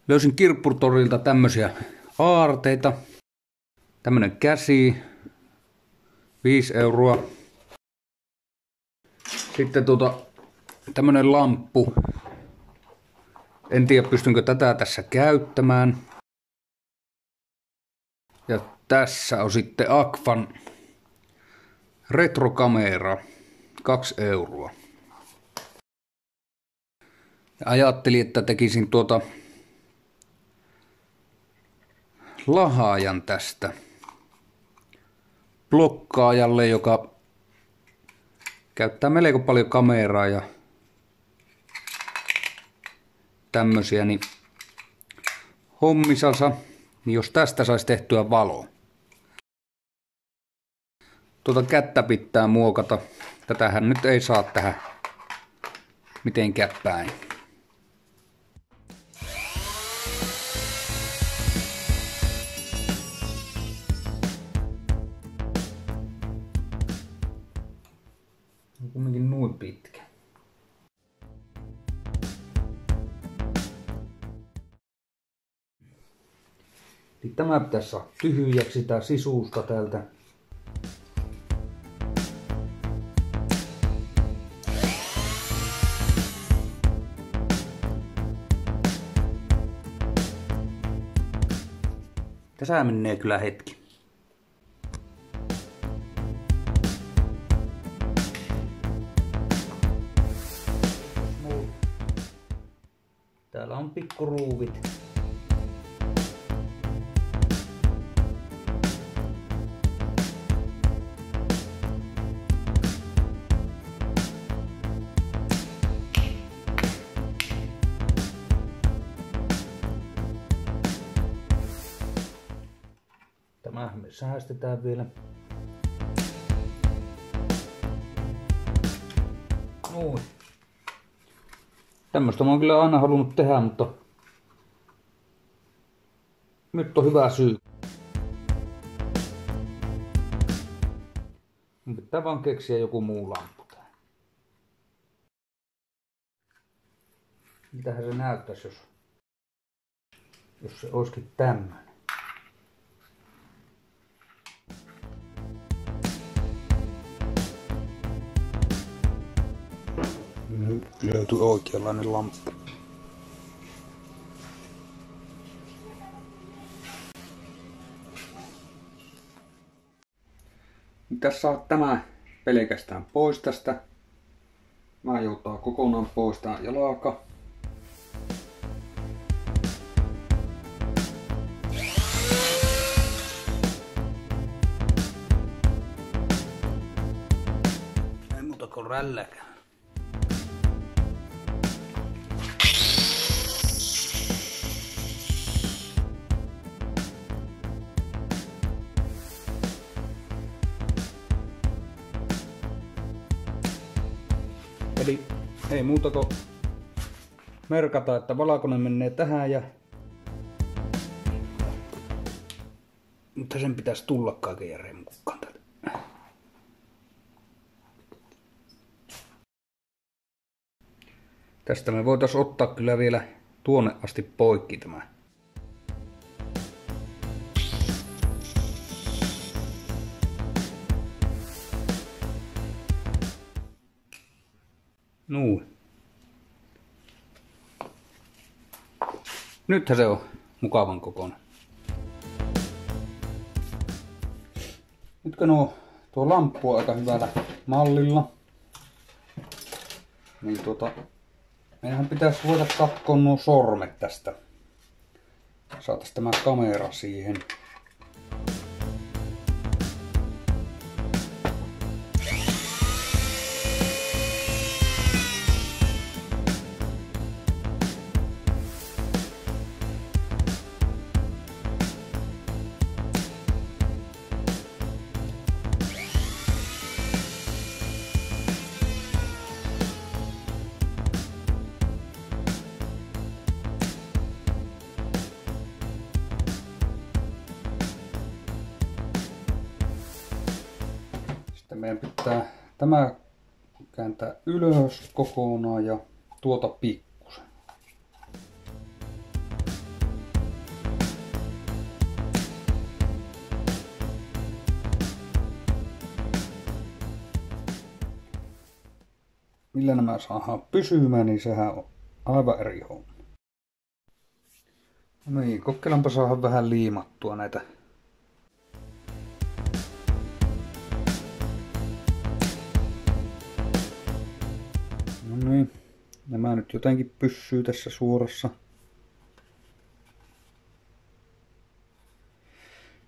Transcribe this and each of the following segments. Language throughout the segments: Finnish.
Löysin Kirppurtorilta tämmösiä aarteita. Tämmönen käsi, 5 €. Sitten tämmönen lamppu. En tiedä pystynkö tätä tässä käyttämään. Ja tässä on sitten Agfan retrokamera, 2 €. Ja ajattelin, että tekisin lahaajan tästä blokkaajalle, joka käyttää melko paljon kameraa ja tämmösiä, niin hommisansa, niin jos tästä saisi tehtyä valo. Kättä pitää muokata. Tätähän nyt ei saa tähän mitenkään päin. On kumminkin noin pitkä. Eli tämä pitäisi saada tyhjäksi tää sisusta täältä. Tässä menee kyllä hetki. Täällä on pikkuruuvit. Tämä me säästetään vielä. Noin. Tämmöstä mä oon kyllä aina halunnut tehdä, mutta nyt on hyvä syy. Mun pitää vaan keksiä joku muu lamppu tähän. Mitähän se näyttäisi, jos se olisikin tämmönen. Nyt löytyi oikeanlainen lamppu. Tässä saa tämä pelkästään pois tästä. Mä joutaa kokonaan pois tää jalaka. Ei muuta kuin rälläkään. Eli ei muuta kuin merkata, että valkoinen menee tähän ja mutta sen pitäisi tulla kaiken järjen mukaan täältä. Tästä me voitaisiin ottaa kyllä vielä tuonne asti poikki tämä. Noin. Nythän se on mukavan kokoinen. Nytkö tuo lamppu on aika hyvällä mallilla, niin meidän pitäisi ruveta katkoon nuo sormet tästä. Saatais tämä kamera siihen. Meidän pitää tämä kääntää ylös kokonaan ja tuota pikkusen. millä nämä saadaan pysymään, niin sehän on aivan eri homma. No niin, kokeillaanpa saada vähän liimattua näitä. No niin, nämä nyt jotenkin pysyy tässä suorassa.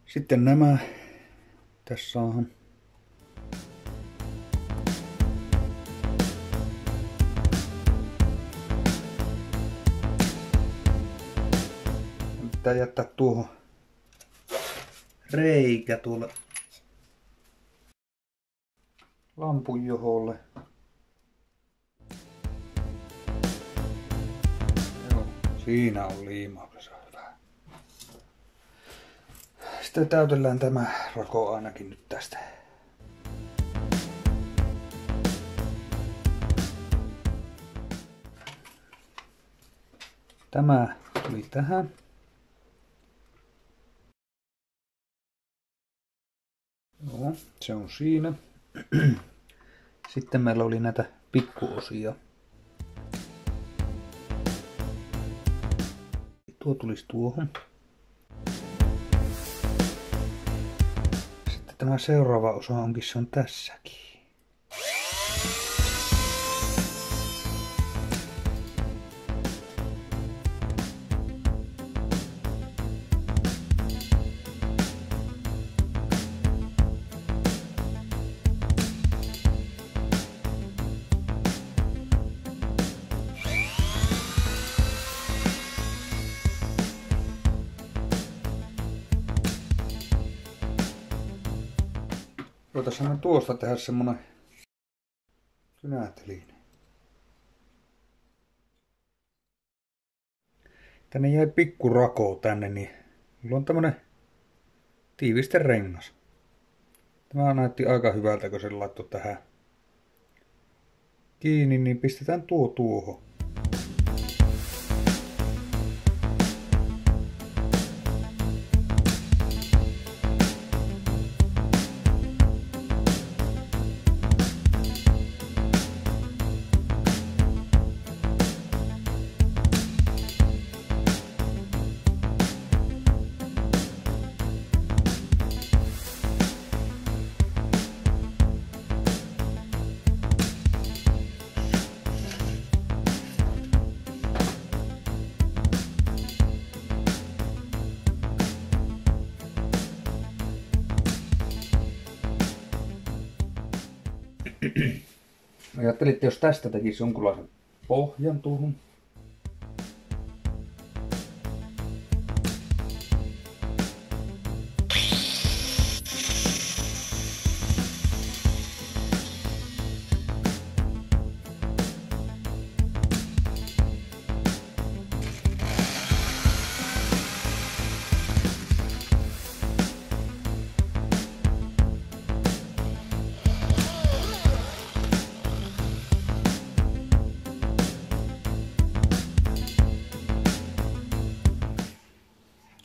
Sitten nämä tässä on. Pitää jättää tuohon reikä tuolle lampun joholle. Joo, siinä on liimauksessa hyvä. Sitten täytellään tämä rako ainakin nyt tästä. Tämä tuli tähän. Joo, se on siinä. Sitten meillä oli näitä pikkuosia. Tuo tulisi tuohon. Sitten tämä seuraava osa onkin, se on tässäkin. Voitaisiin tuosta tehdä semmonen kynäteline. Tänne jäi pikku rako tänne, niin mulla on tämmönen tiiviste rengas. Tämä näytti aika hyvältä, kun se laittoi tähän kiinni, niin pistetään tuo tuohon. Ajattelin, että jos tästä tekisi jonkunlaisen pohjan tuohon.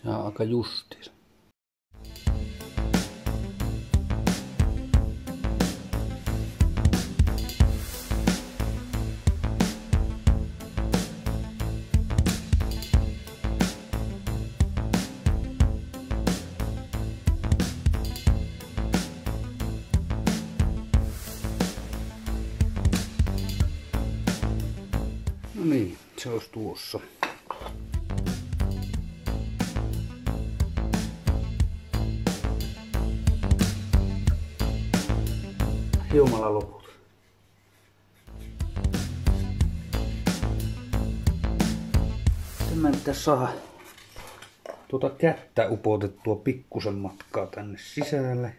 Ja aika justiis. No niin, se olisi tuossa. Hiomalla loput. Sitten mä pitäisi saada tuota kättä upotettua pikkusen matkaa tänne sisälle.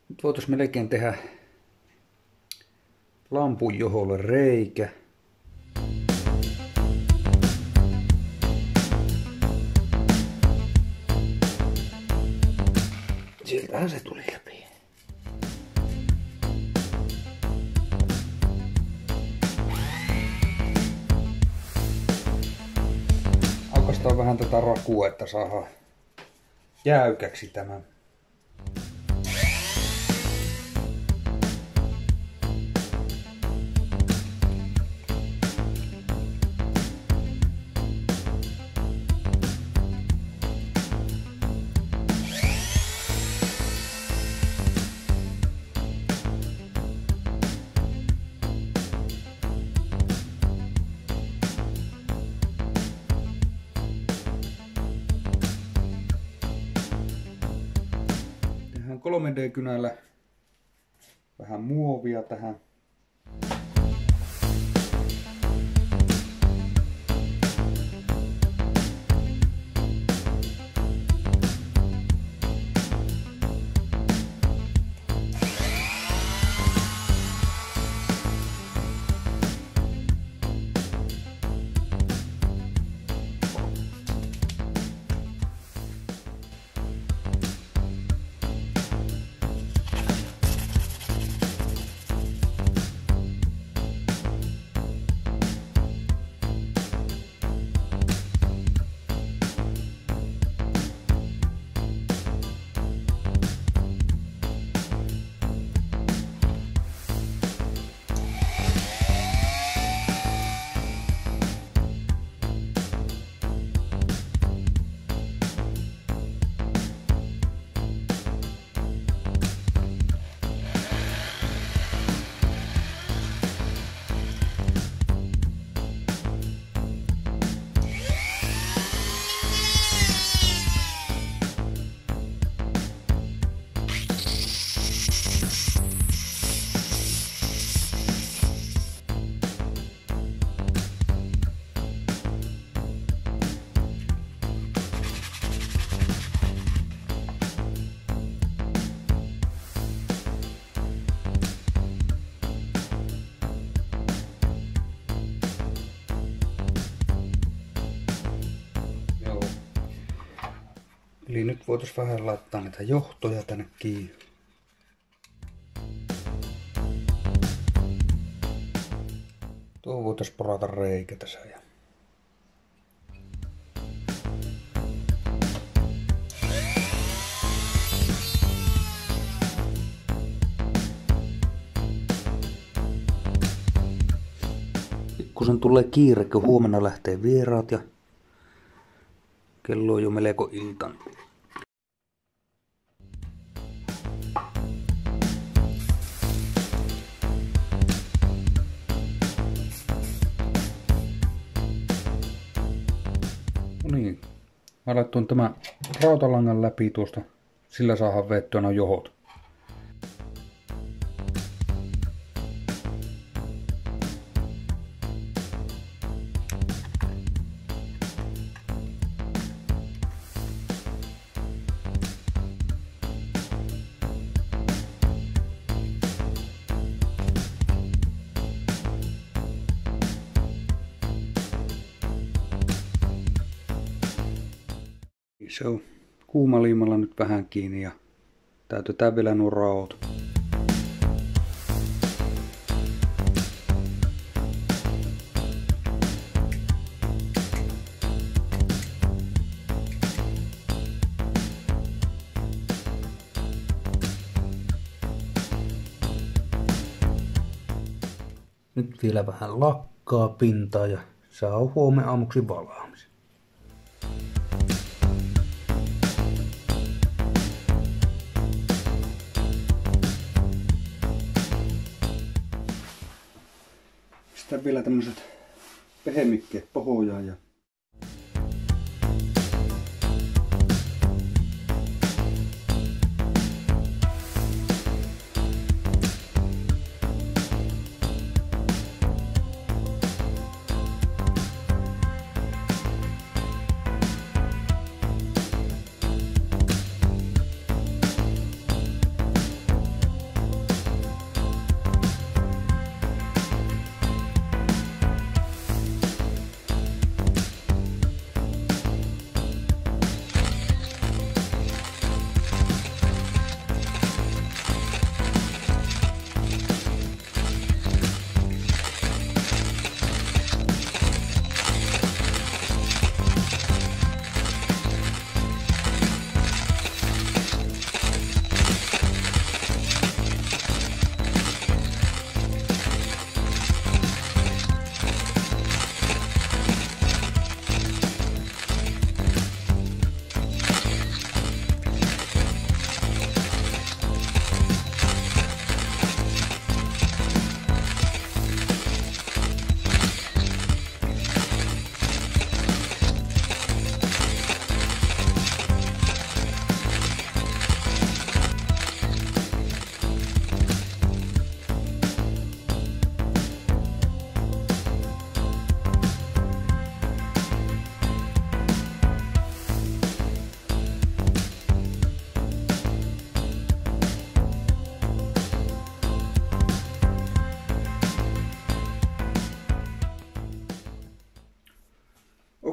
Nyt voitais melkein tehdä lampun joholle reikä. Sieltähän se tuli läpi. paistaa vähän tätä rakua, että saadaan jäykäksi tämä. Tehdään 3D-kynällä vähän muovia tähän. Eli nyt voitaisiin vähän laittaa näitä johtoja tänne kiinni. Tuohon voitaisiin porata reikä tässä. Pikkusen tulee kiire, kun huomenna lähtee vieraat ja kello on jo melko iltan. No niin, mä laittuin tämän rautalangan läpi tuosta, sillä saadaan vettyä nuo johot. Se on kuumaliimalla nyt vähän kiinni ja täytetään vielä nuo raot. Nyt vielä vähän lakkaa pintaa ja saa huomenna aamuksi valaamis. Sitten vielä tämmöiset pehmikkeet pohjaan ja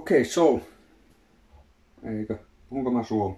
Okay, so. Eikö? Puhunko mä suomi?